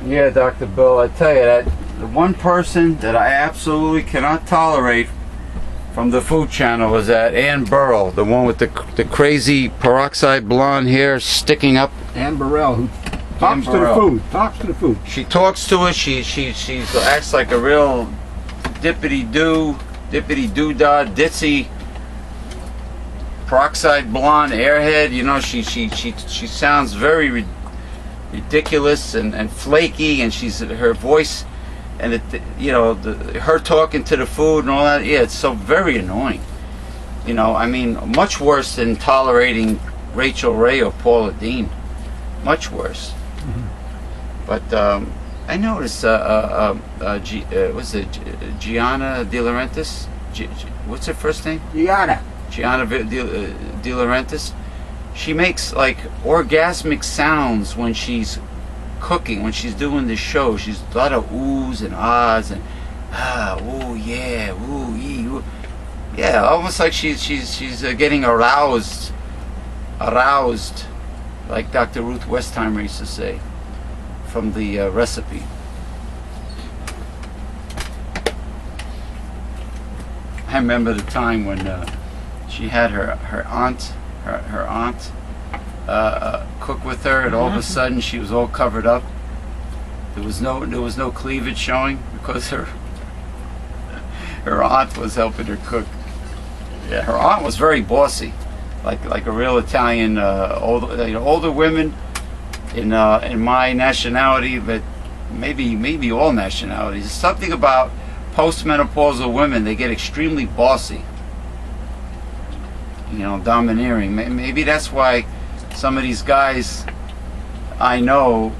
Yeah, Dr. Bill, I tell you that the one person that I absolutely cannot tolerate from the Food Channel was that Ann Burrell, the one with the crazy peroxide blonde hair sticking up. Ann Burrell, who talks to the food. Talks to the food. She talks to it. She acts like a real dippity doo dah, ditzy peroxide blonde airhead. You know, she sounds very ridiculous and flaky, and her voice, and her talking to the food and all that. Yeah, it's so very annoying. You know, I mean, much worse than tolerating Rachel Ray or Paula Deen. Much worse. Mm-hmm. But I noticed, what's it, Gianna De Laurentiis? What's her first name? Gianna De Laurentiis. She makes like orgasmic sounds when she's cooking, when she's doing the show. She's a lot of oohs and ahs and ooh yeah, ooh ee, ooh. Yeah, almost like she's getting aroused, like Dr. Ruth Westheimer used to say from the recipe. I remember the time when she had her aunt cook with her, and all of a sudden she was all covered up. There was no cleavage showing because her aunt was helping her cook. Yeah, her aunt was very bossy, like a real Italian older women in my nationality, but maybe all nationalities. Something about postmenopausal women, they get extremely bossy. You know, domineering. Maybe that's why some of these guys I know,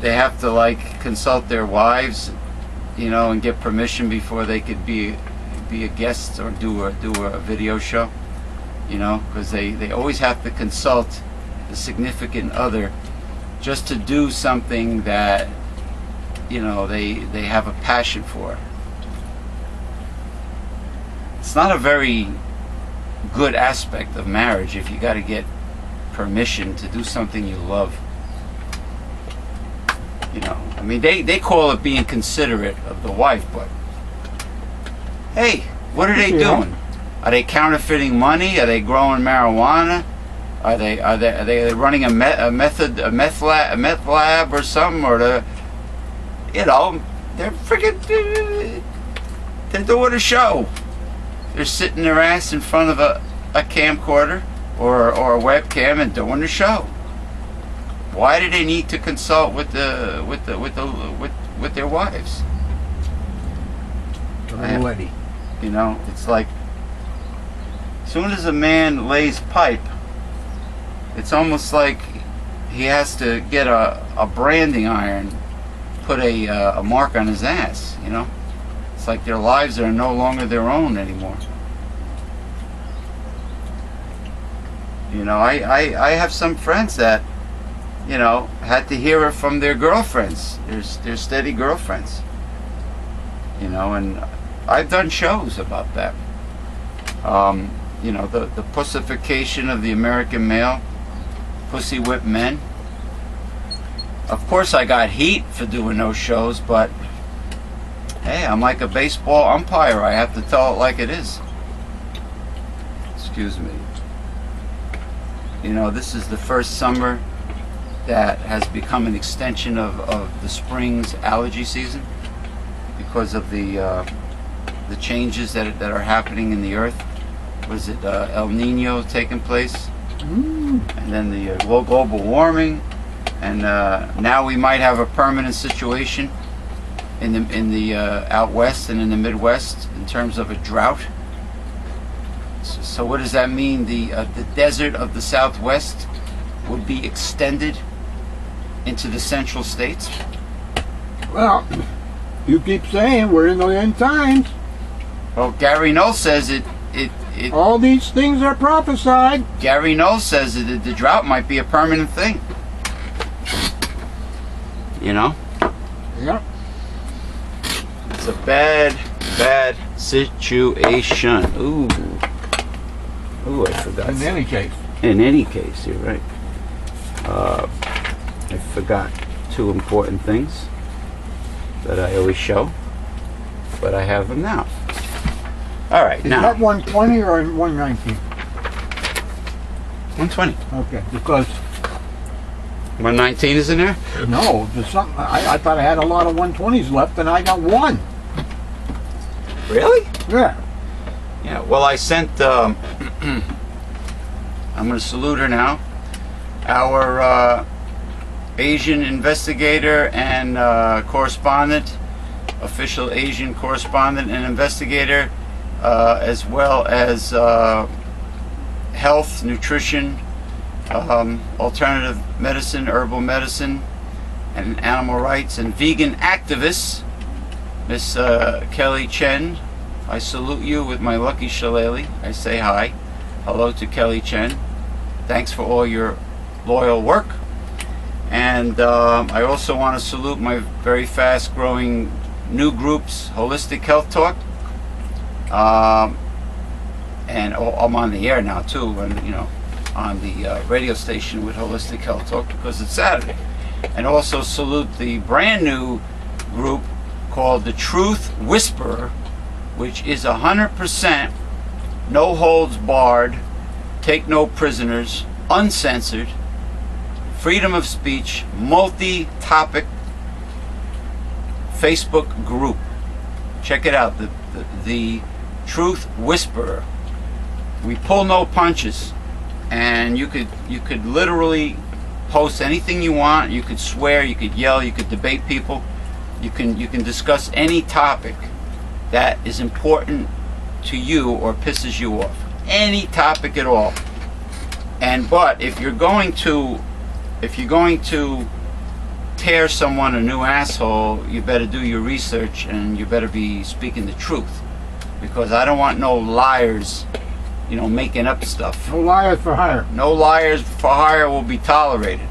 they have to like consult their wives, you know, and get permission before they could be a guest or do a video show, you know, because they always have to consult the significant other just to do something that, you know, they have a passion for. It's not a very good aspect of marriage if you got to get permission to do something you love. You know, I mean, they call it being considerate of the wife, but hey, what are they doing? Are they counterfeiting money? Are they growing marijuana? Are they running a meth lab or something? Or they're freaking, they're doing a show. They're sitting their ass in front of a camcorder or a webcam and doing a show. Why do they need to consult with their wives? You know, it's like as soon as a man lays pipe, it's almost like he has to get a branding iron, put a mark on his ass. You know, it's like their lives are no longer their own anymore. You know, I have some friends that, you know, had to hear it from their girlfriends, their steady girlfriends. You know, and I've done shows about that. You know, the pussification of the American male, pussy whipped men. Of course I got heat for doing those shows, but hey, I'm like a baseball umpire. I have to tell it like it is. Excuse me. You know, this is the first summer that has become an extension of the spring's allergy season because of the changes that are happening in the earth. Was it El Nino taking place? And then the global warming, and now we might have a permanent situation in the out west and in the Midwest in terms of a drought. So what does that mean? The desert of the Southwest would be extended into the central states? Well, you keep saying we're in the end times. Well, Gary Null says it all these things are prophesied. Gary Null says that the drought might be a permanent thing. You know? Yep. It's a bad situation. Ooh, I forgot. In any case, you're right. I forgot. two important things that I always show, but I have them now. All right, Is now that 120 or 119? 120. Okay, because 119 is in there? no, there's something. I thought I had a lot of 120s left, and I got one. Really? Yeah. Yeah, well, I sent, I'm going to salute her now, our Asian investigator and correspondent, official Asian correspondent and investigator, as well as health, nutrition, alternative medicine, herbal medicine, and animal rights and vegan activist, Miss Kelly Chen. I salute you with my lucky shillelagh. I say hi. Hello to Kelly Chen. Thanks for all your loyal work. And I also want to salute my very fast growing new groups, Holistic Health Talk. And I'm on the air now too, and on the radio station with Holistic Health Talk because it's Saturday. And also salute the brand new group called The Truth Whisperer, which is 100% no holds barred, take no prisoners, uncensored, freedom of speech, multi-topic Facebook group. Check it out, the Truth Whisperer. We pull no punches, and you could literally post anything you want. You could swear, you could yell, you could debate people. You can discuss any topic that is important to you or pisses you off. Any topic at all. But if you're going to tear someone a new asshole, you better do your research and you better be speaking the truth, because I don't want no liars, making up stuff. No liars for hire. No liars for hire will be tolerated.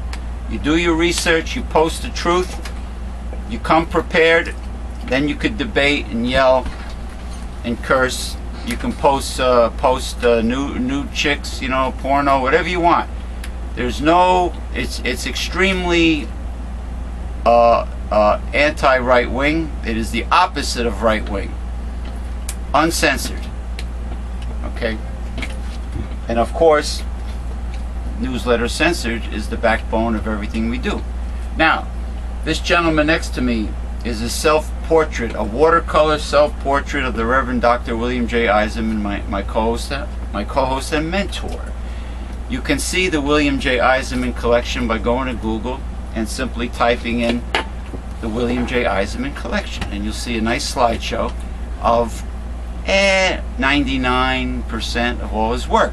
You do your research, you post the truth, you come prepared, then you could debate and yell and curse. You can post new chicks, porno, whatever you want. There's no, it's extremely anti-right wing. It is the opposite of right wing. Uncensored. Okay? And of course, Newsletter Censored is the backbone of everything we do. Now, this gentleman next to me is a self-portrait, a watercolor self-portrait of the Reverend Dr. William J. Eisenman, my co-host and mentor. You can see the William J. Eisenman collection by going to Google and simply typing in the William J. Eisenman collection, and you'll see a nice slideshow of 99% of all his work,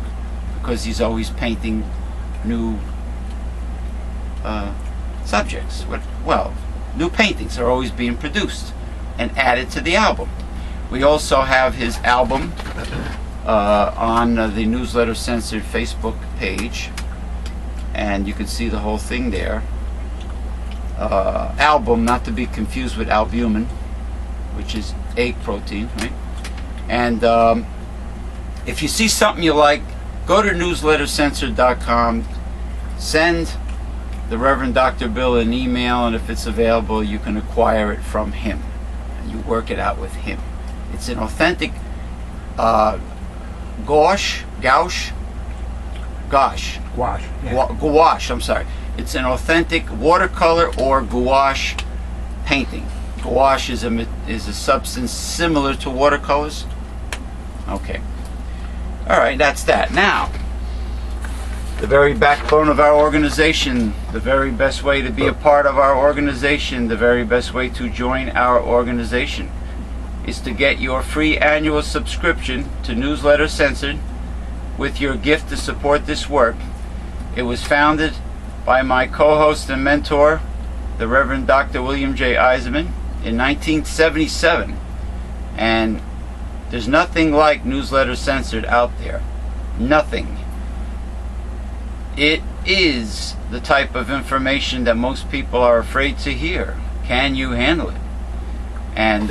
because he's always painting new subjects. New paintings are always being produced and added to the album. We also have his album on the Newsletter Censored Facebook page, and you can see the whole thing there. Album, not to be confused with albumin, which is egg protein, right? And if you see something you like, go to newslettercensored.com, send the Reverend Dr. Bill an email, and if it's available, you can acquire it from him. And you work it out with him. It's an authentic gouache. I'm sorry. It's an authentic watercolor or gouache painting. Gouache is a substance similar to watercolors. Okay. All right, that's that. Now, the very backbone of our organization, the very best way to be a part of our organization, the very best way to join our organization is to get your free annual subscription to Newsletter Censored with your gift to support this work. It was founded by my co-host and mentor, the Reverend Dr. William J. Eisenman, in 1977. And there's nothing like Newsletter Censored out there. Nothing. It is the type of information that most people are afraid to hear. Can you handle it? And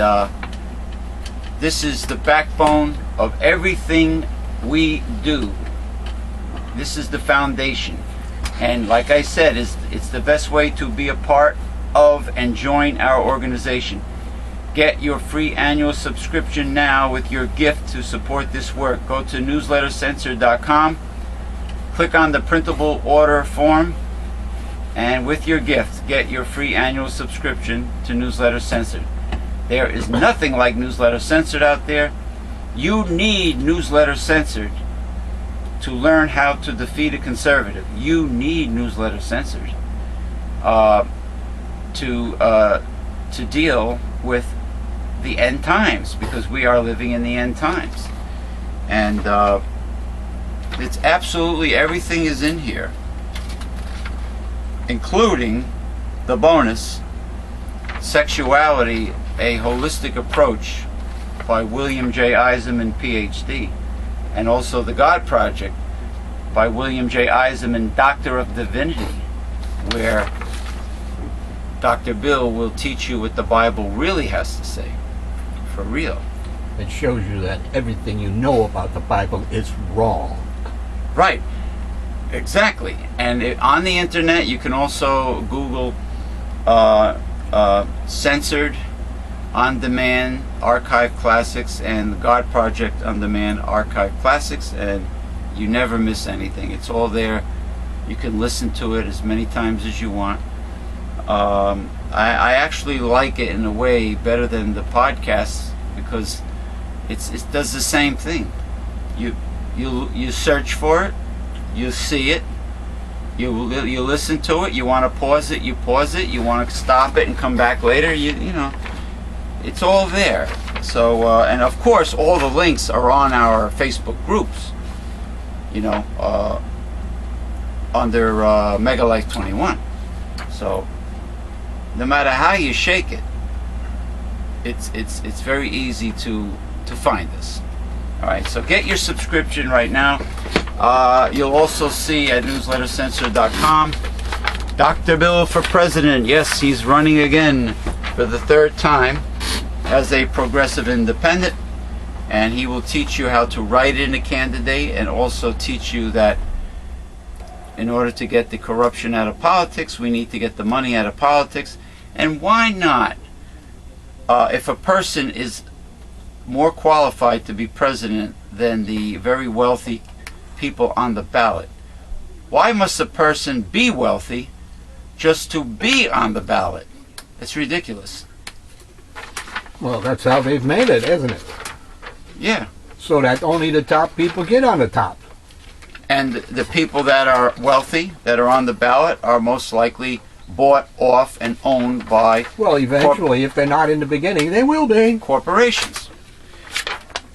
this is the backbone of everything we do. This is the foundation. And like I said, it's the best way to be a part of and join our organization. Get your free annual subscription now with your gift to support this work. Go to newslettercensored.com, click on the printable order form, and with your gift, get your free annual subscription to Newsletter Censored. There is nothing like Newsletter Censored out there. You need Newsletter Censored to learn how to defeat a conservative. You need Newsletter Censored to deal with the end times, because we are living in the end times. And it's absolutely everything is in here, including the bonus, Sexuality, a Holistic Approach by William J. Eisenman, PhD, and also The God Project by William J. Eisenman, Doctor of Divinity, where Dr. Bill will teach you what the Bible really has to say, for real. It shows you that everything you know about the Bible is wrong. Right, exactly. And on the internet, you can also Google Censored On Demand Archive Classics and the God Project On Demand Archive Classics, and you never miss anything. It's all there. You can listen to it as many times as you want. I actually like it in a way better than the podcasts, because it does the same thing. You search for it, you see it, you listen to it. You want to pause it, you pause it. You want to stop it and come back later. You know, it's all there. So and of course, all the links are on our Facebook groups. You know, under Mega Life 21. So no matter how you shake it, it's very easy to find us. All right, so get your subscription right now. You'll also see at newslettercensored.com, Dr. Bill for President. Yes, he's running again for the third time as a progressive independent, and he will teach you how to write in a candidate, and also teach you that in order to get the corruption out of politics, we need to get the money out of politics. And why not? If a person is more qualified to be president than the very wealthy people on the ballot, why must a person be wealthy just to be on the ballot? It's ridiculous. Well, that's how they've made it, isn't it? Yeah. So that only the top people get on the top. And the people that are wealthy, that are on the ballot, are most likely bought off and owned by, well, eventually, if they're not in the beginning, they will be. Corporations.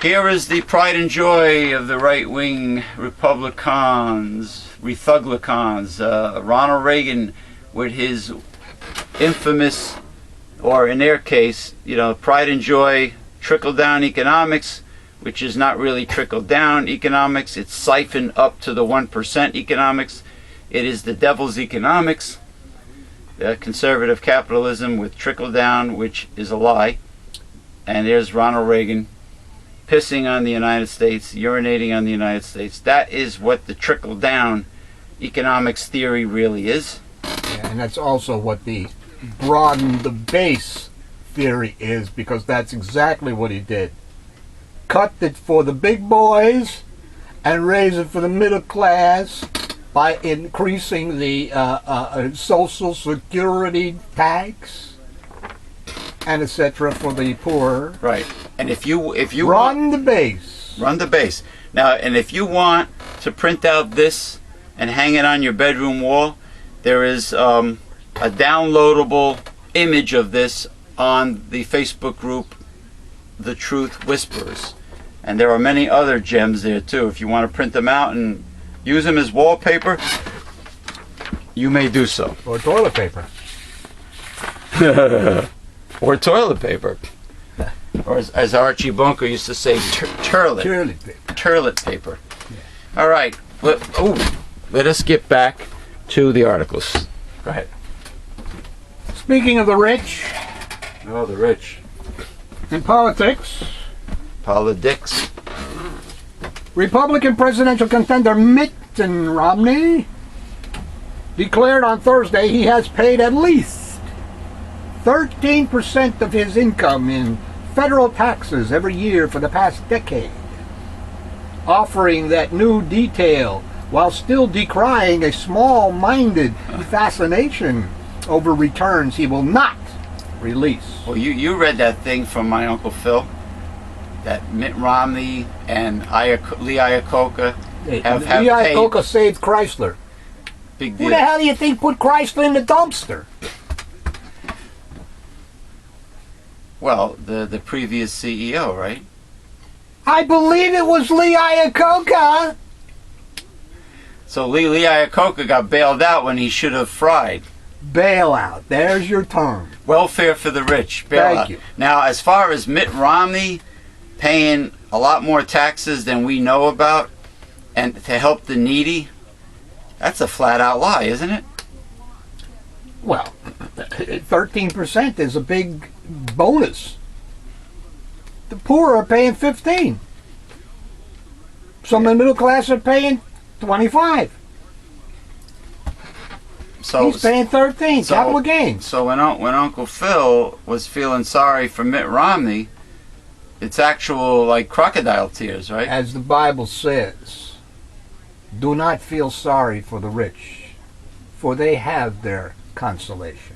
Here is the pride and joy of the right-wing Republicans, Rethuglicons. Ronald Reagan, with his infamous, or in their case, you know, pride and joy, trickle-down economics, which is not really trickle-down economics. It's siphoned up to the 1% economics. It is the devil's economics. Conservative capitalism with trickle-down, which is a lie. And there's Ronald Reagan pissing on the United States, urinating on the United States. That is what the trickle-down economics theory really is. Yeah, and that's also what the broaden the base theory is, because that's exactly what he did. Cut it for the big boys and raise it for the middle class by increasing the Social Security tax and etc. for the poor. Right. And if you run the base. Run the base. Now, and if you want to print out this and hang it on your bedroom wall, there is a downloadable image of this on the Facebook group, The Truth Whisperers. And there are many other gems there too. If you want to print them out and use them as wallpaper, you may do so. Or toilet paper. Or toilet paper. Or as Archie Bunker used to say, turlet. Toilet paper. Turlet paper. Yeah. All right. Let us get back to the articles. Go ahead. Speaking of the rich. Oh, the rich. In politics. Politics. Republican presidential contender Mitt Romney declared on Thursday he has paid at least 13% of his income in federal taxes every year for the past decade, offering that new detail while still decrying a small-minded fascination over returns he will not release. Well, you read that thing from my Uncle Phil, that Mitt Romney and Lee Iacocca have Lee paid Iacocca saved Chrysler. big Who deal. the hell do you think put Chrysler in the dumpster? Well, the previous CEO, right? I believe it was Lee Iacocca. So Lee Iacocca got bailed out when he should have fried. Bailout. There's your term. Welfare for the rich. Bailout. Thank you. Now, as far as Mitt Romney paying a lot more taxes than we know about and to help the needy, that's a flat-out lie, isn't it? Well, 13% is a big bonus. The poor are paying 15. Some in the middle class are paying 25. So He's paying 13. so- Capital gains. So when Uncle Phil was feeling sorry for Mitt Romney, it's actual like crocodile tears, right? As the Bible says, do not feel sorry for the rich, for they have their consolation.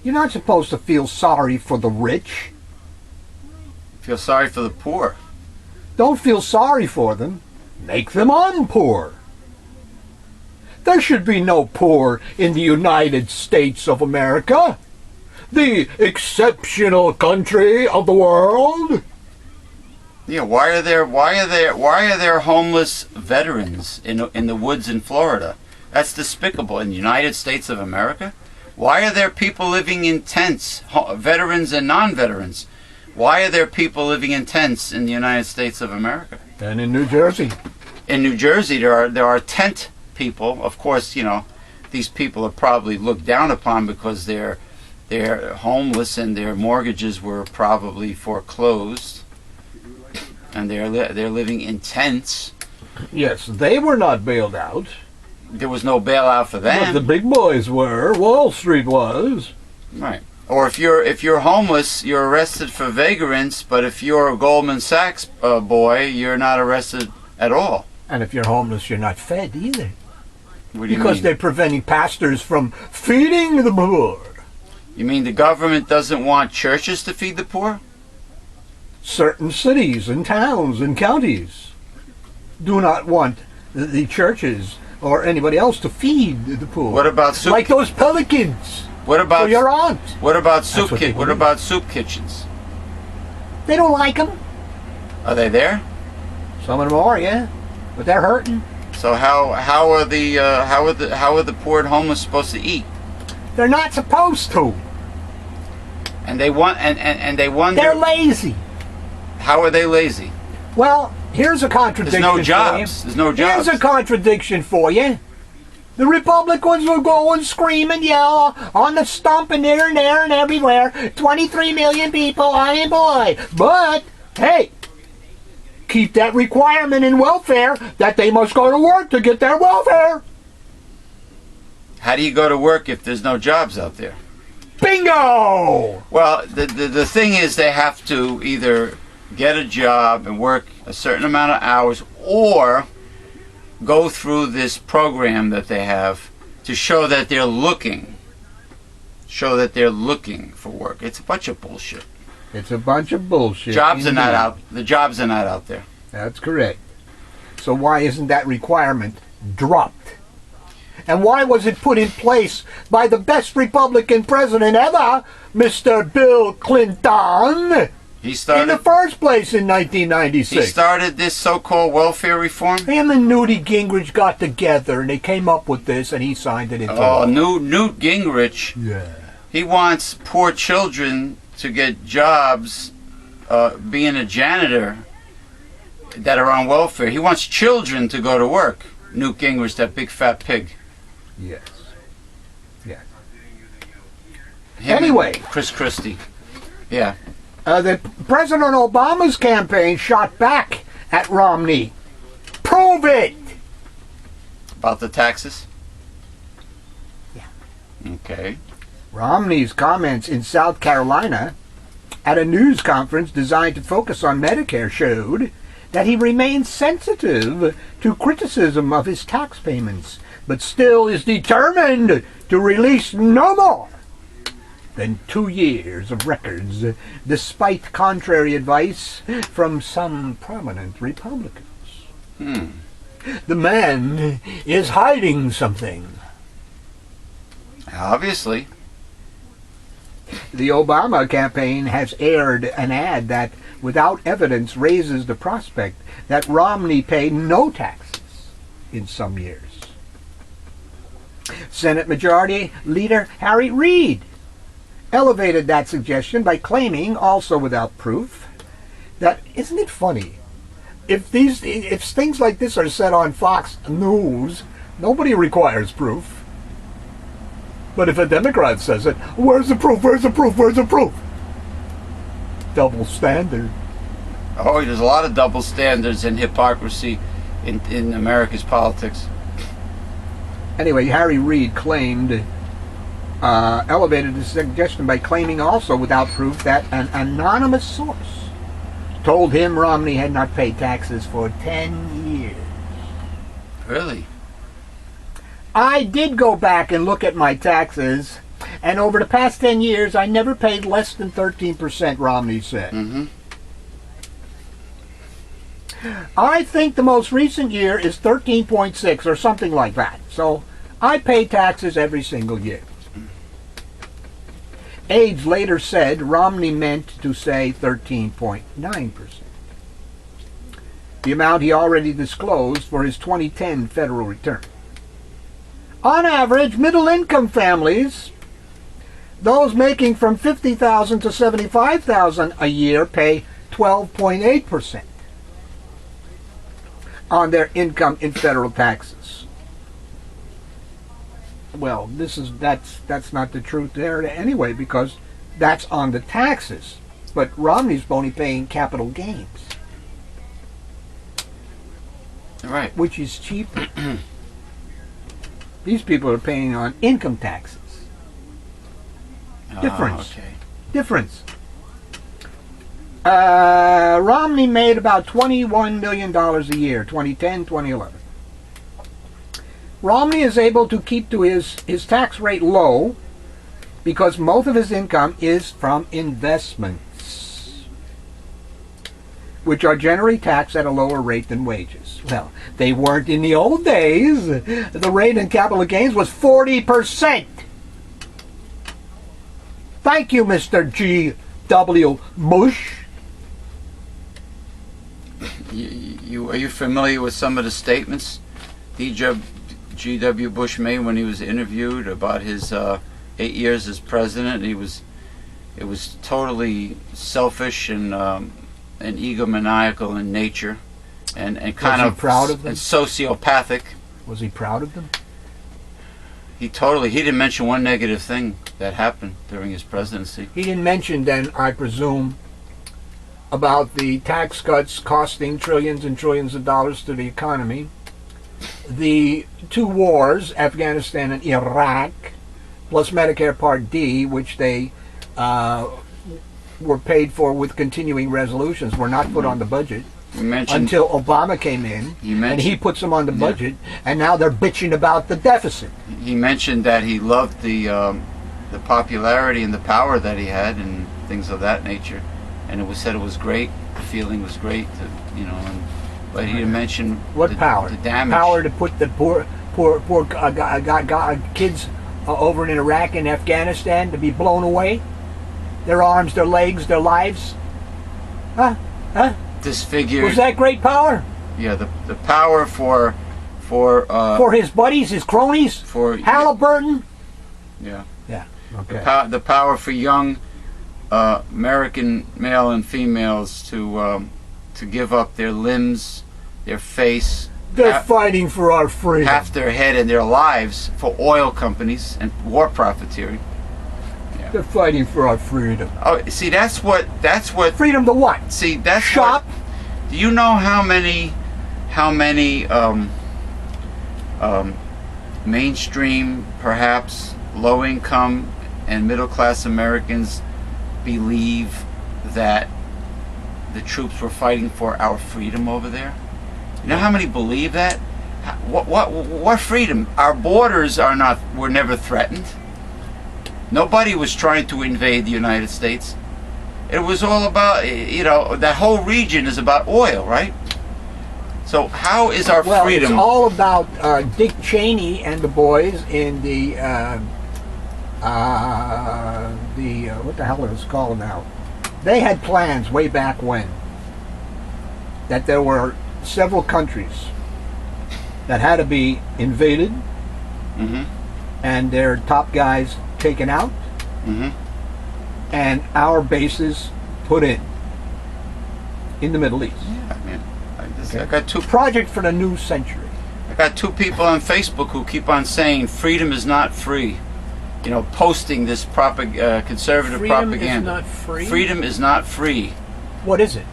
You're not supposed to feel sorry for the rich. Feel sorry for the poor. Don't feel sorry for them. Make them unpoor. There should be no poor in the United States of America, the exceptional country of the world. Yeah, why are there homeless veterans in the woods in Florida? That's despicable. In the United States of America, why are there people living in tents, veterans and non-veterans? Why are there people living in tents in the United States of America? And in New Jersey. In New Jersey, there are tent people. Of course, you know, these people are probably looked down upon because they're homeless and their mortgages were probably foreclosed, and they're living in tents. Yes, they were not bailed out. There was no bailout for But them. the big boys were. Wall Street was. Right. Or if you're homeless, you're arrested for vagrants. But if you're a Goldman Sachs boy, you're not arrested at all. And if you're homeless, you're not fed either. What do you Because mean? they're preventing pastors from feeding the poor. You mean the government doesn't want churches to feed the poor? Certain cities and towns and counties do not want the churches or anybody else to feed the poor. What about soup? Like those pelicans What for about your aunt. what about That's soup what kit? people What do. about soup kitchens? They don't like them. Are they there? Some of them are, yeah. But they're hurting. So how are the poor and homeless supposed to eat? They're not supposed to. And they want and they wonder They're lazy. how are they lazy? Well, here's a contradiction. There's no for jobs. you. There's no jobs. Here's a contradiction for you. The Republicans will go and scream and yell on the stump and there and everywhere. 23 million people unemployed. But, hey, keep that requirement in welfare that they must go to work to get their welfare. How do you go to work if there's no jobs out there? Bingo! Well, the thing is they have to either get a job and work a certain amount of hours or go through this program that they have to show that they're looking for work. It's a bunch of bullshit. It's a bunch of bullshit. Jobs are not indeed. out. The jobs are not out there. That's correct. So why isn't that requirement dropped? And why was it put in place by the best Republican president ever, Mr. Bill Clinton, He in the started. first place in He 1996? started this so-called welfare reform. Him and Newt Gingrich got together and they came up with this and he signed it into Oh, law. Newt Gingrich. Yeah. He wants poor children to get jobs, being a janitor, that are on welfare. He wants children to go to work. Newt Gingrich, that big fat pig. Yes. Yes. Him Anyway. and Chris Christie. Yeah. The President Obama's campaign shot back at Romney. Prove it! About the taxes? Yeah. Okay. Romney's comments in South Carolina at a news conference designed to focus on Medicare showed that he remains sensitive to criticism of his tax payments, but still is determined to release no more than 2 years of records, despite contrary advice from some prominent Republicans. The man is hiding something. Obviously. The Obama campaign has aired an ad that, without evidence, raises the prospect that Romney paid no taxes in some years. Senate Majority Leader Harry Reid elevated that suggestion by claiming, also without proof, that, isn't it funny, if things like this are said on Fox News, nobody requires proof. But if a Democrat says it, where's the proof? Where's the proof? Where's the proof? Double standard. Oh, there's a lot of double standards and hypocrisy in America's politics. Anyway, Harry Reid elevated the suggestion by claiming also without proof that an anonymous source told him Romney had not paid taxes for 10 years. Really? I did go back and look at my taxes, and over the past 10 years, I never paid less than 13%, Romney said. I think the most recent year is 13.6 or something like that. So I pay taxes every single year. Aides later said Romney meant to say 13.9%. The amount he already disclosed for his 2010 federal return. On average, middle-income families, those making from $50,000 to $75,000 a year, pay 12.8% on their income in federal taxes. Well, that's not the truth there anyway, because that's on the taxes. But Romney's only paying capital gains, Right. which is cheaper. These people are paying on income taxes. Difference. Okay. Difference. Romney made about $21 million a year, 2010, 2011. Romney is able to keep to his tax rate low because most of his income is from investments, which are generally taxed at a lower rate than wages. Well, they weren't in the old days. The rate in capital gains was 40%. Thank you, Mr. G.W. Bush. Are you familiar with some of the statements G.W. Bush made when he was interviewed about his 8 years as president? It was totally selfish and egomaniacal in nature, and kind of proud of them? And sociopathic. Was he proud of them? He didn't mention one negative thing that happened during his presidency. He didn't mention then, I presume, about the tax cuts costing trillions and trillions of dollars to the economy, the two wars, Afghanistan and Iraq, plus Medicare Part D, which they were paid for with continuing resolutions, were not put on the budget until Obama came in, and he puts them on the budget, and now they're bitching about the deficit. He mentioned that he loved the popularity and the power that he had and things of that nature, and it was said it was great. The feeling was great, but he didn't mention what power? The damage. Power to put the poor kids over in Iraq and Afghanistan to be blown away. Their arms, their legs, their lives. Huh? Disfigured. Was that great power? Yeah, the power for his buddies, his cronies, for Halliburton. Yeah. Yeah. Okay. The power for young American male and females to give up their limbs, their face. They're fighting for our freedom. Half their head and their lives for oil companies and war profiteering. Yeah. They're fighting for our freedom. Oh, see, that's what. Freedom to what? See, that's shop. Do you know how many mainstream, perhaps low-income and middle-class Americans believe that the troops were fighting for our freedom over there? You know how many believe that? What freedom? Our borders were never threatened. Nobody was trying to invade the United States. It was all about, that whole region is about oil, right? So how is our freedom? It's all about Dick Cheney and the boys in the what the hell is it called now? They had plans way back when that there were several countries that had to be invaded, and their top guys taken out, and our bases put in the Middle East. Yeah, man. I got two project for the new century. I got two people on Facebook who keep on saying freedom is not free. Posting this conservative Freedom propaganda. Freedom is not free? Freedom is not free. What is it?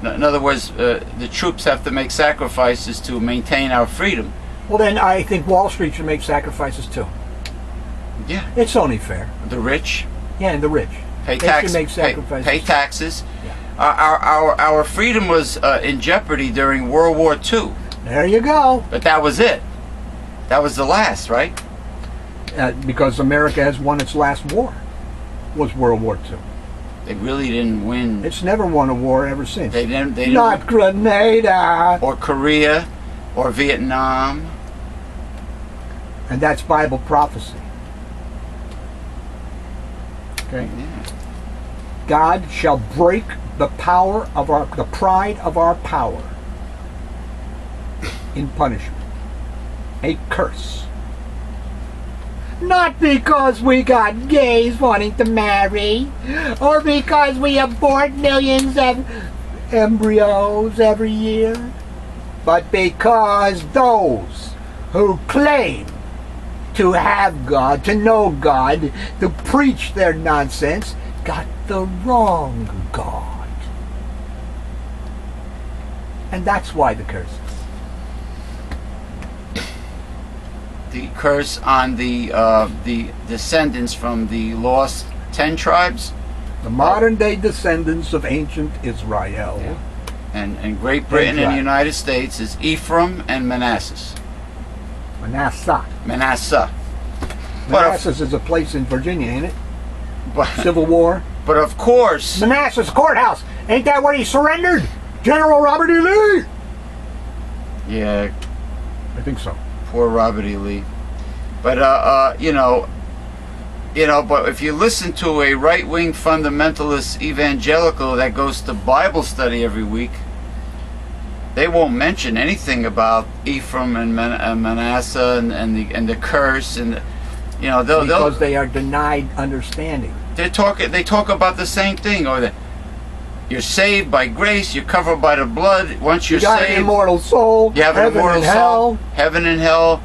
In other words, the troops have to make sacrifices to maintain our freedom. Well, then I think Wall Street should make sacrifices too. Yeah. It's only fair. The rich. Yeah, and the rich. Pay They tax. should make sacrifices. Pay taxes. Yeah. Our freedom was in jeopardy during World War II. There you go. But that was it. That was the last, right? Because America has won its last war. Was World War II. They really didn't win. It's never won a war ever since. They didn't Not Grenada. or Korea or Vietnam. And that's Bible prophecy. Okay. Yeah. God shall break the pride of our power in punishment. A curse. Not because we got gays wanting to marry, or because we abort millions of embryos every year, but because those who claim to have God, to know God, to preach their nonsense, got the wrong God. And that's why the curse. The curse on the descendants from the lost 10 tribes. The modern day descendants of ancient Israel. Yeah. And Great Britain and the United States is Ephraim and Manasseh. Manasseh. Manasseh. Manassas is a place in Virginia, ain't it? But, Civil War. but of course, Manassas Courthouse. Ain't that where he surrendered? General Robert E. Lee. yeah, I think so. poor Robert E. Lee. But but if you listen to a right-wing fundamentalist evangelical that goes to Bible study every week, they won't mention anything about Ephraim and Manasseh and the curse and Because they are denied understanding. they talk about the same thing, or that you're saved by grace, you're covered by the blood. Once you're You got saved, an immortal soul. you have an heaven immortal and soul, hell. heaven and hell,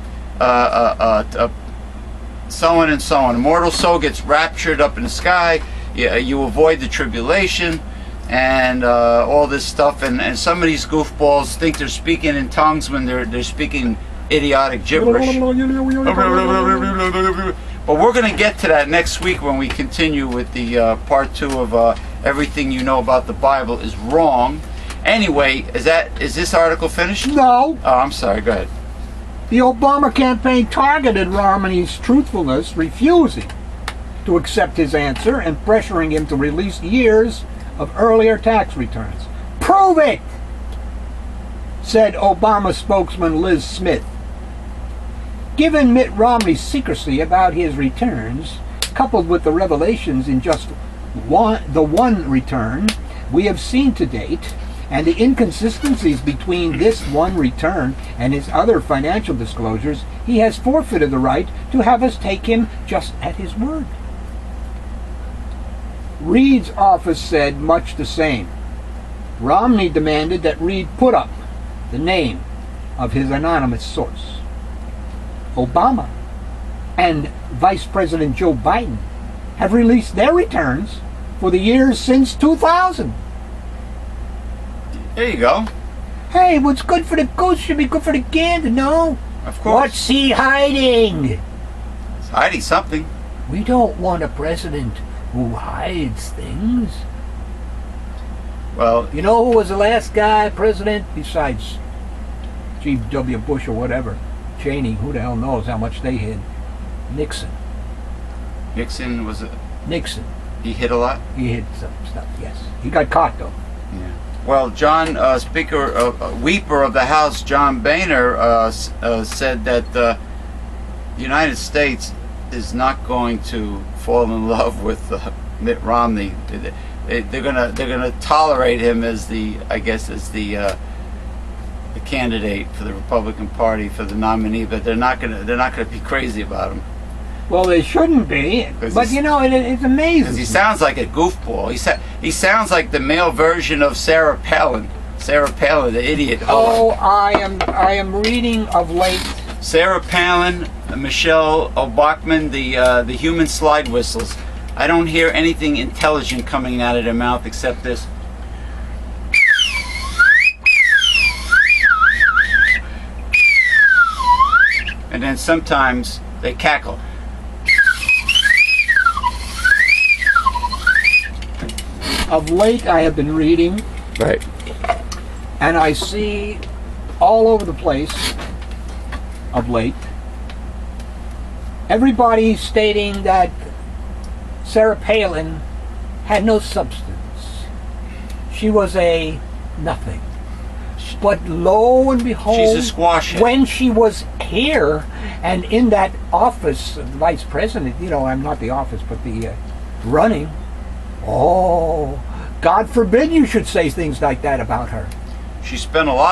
so on and so on. Immortal soul gets raptured up in the sky. You avoid the tribulation and all this stuff. And some of these goofballs think they're speaking in tongues when they're speaking idiotic gibberish. But we're going to get to that next week when we continue with the part 2 of everything you know about the Bible is wrong. Anyway, is this article finished? No. Oh, I'm sorry. Go ahead. The Obama campaign targeted Romney's truthfulness, refusing to accept his answer and pressuring him to release years of earlier tax returns. Prove it, said Obama spokesman Liz Smith. Given Mitt Romney's secrecy about his returns, coupled with the revelations in just the one return we have seen to date, and the inconsistencies between this one return and his other financial disclosures, he has forfeited the right to have us take him just at his word. Reid's office said much the same. Romney demanded that Reid put up the name of his anonymous source. Obama and Vice President Joe Biden have released their returns for the years since 2000. There you go. Hey, what's good for the goose should be good for the gander, no? Of course. What's he hiding? It's hiding something. We don't want a president who hides things. Well, You know who was the last guy president besides G.W. Bush or whatever? Cheney, who the hell knows how much they hid? Nixon. Nixon was Nixon. he hit a lot. He hid some stuff, yes. He got caught, though. Yeah. Well, John, Weeper of the House, John Boehner, said that the United States is not going to fall in love with Mitt Romney. They're gonna tolerate him as the candidate for the Republican Party, for the nominee, but they're not gonna be crazy about him. Well, they shouldn't be, 'Cause but he's- you know, it's amazing. Because he sounds like a goofball. He sounds like the male version of Sarah Palin. Sarah Palin, the idiot. Oh, I am reading of late. Sarah Palin, Michelle Obachman, the human slide whistles. I don't hear anything intelligent coming out of their mouth except this. And then sometimes they cackle. Of late, I have been reading, Right. and I see all over the place of late everybody stating that Sarah Palin had no substance. She was a nothing. But lo and behold, She's a squash head. when she was here and in that office, the vice president, you know, I'm not the office, but the running, oh, God forbid you should say things like that about her. She spent a lot of